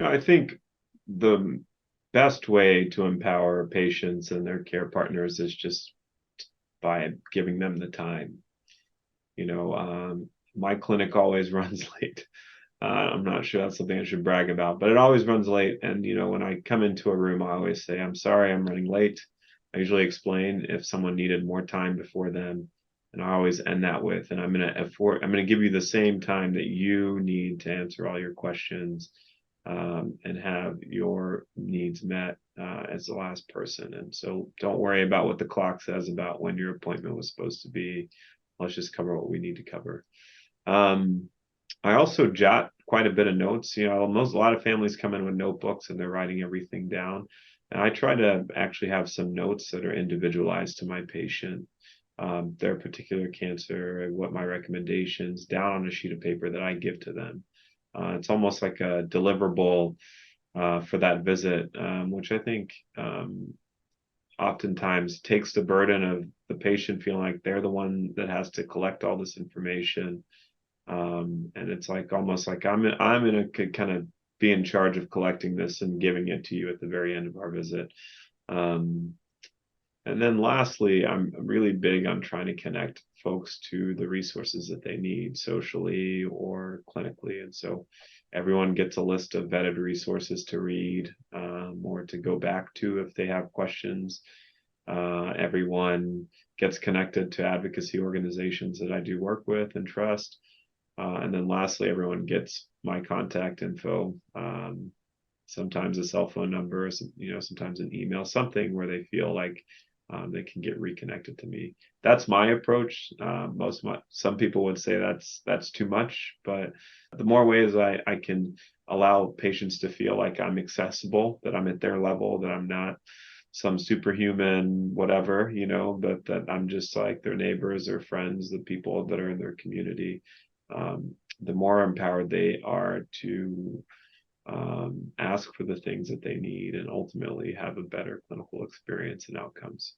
I think the best way to empower patients and their care partners is just by giving them the time. My clinic always runs late. I'm not sure that's something I should brag about, but it always runs late. And, when I come into a room, I always say, I'm sorry, I'm running late. I usually explain if someone needed more time before them. And I always end that with, and I'm going to give you the same time that you need to answer all your questions, and have your needs met, as the last person. And so don't worry about what the clock says about when your appointment was supposed to be. Let's just cover what we need to cover. I also jot quite a bit of notes. A lot of families come in with notebooks and they're writing everything down. And I try to actually have some notes that are individualized to my patient, their particular cancer, what my recommendations down on a sheet of paper that I give to them. It's almost like a deliverable for that visit, which I think oftentimes takes the burden of the patient feeling like they're the one that has to collect all this information. And it's like almost like I'm in a kind of be in charge of collecting this and giving it to you at the very end of our visit. And then lastly, I'm really big on trying to connect folks to the resources that they need socially or clinically. And so everyone gets a list of vetted resources to read, or to go back to if they have questions. Everyone gets connected to advocacy organizations that I do work with and trust. And then lastly, everyone gets my contact info, sometimes a cell phone number, sometimes an email, something where they feel like they can get reconnected to me. That's my approach. Some people would say that's too much, but the more ways I can allow patients to feel like I'm accessible, that I'm at their level, that I'm not some superhuman whatever, but that I'm just like their neighbors or friends, the people that are in their community, the more empowered they are to ask for the things that they need and ultimately have a better clinical experience and outcomes.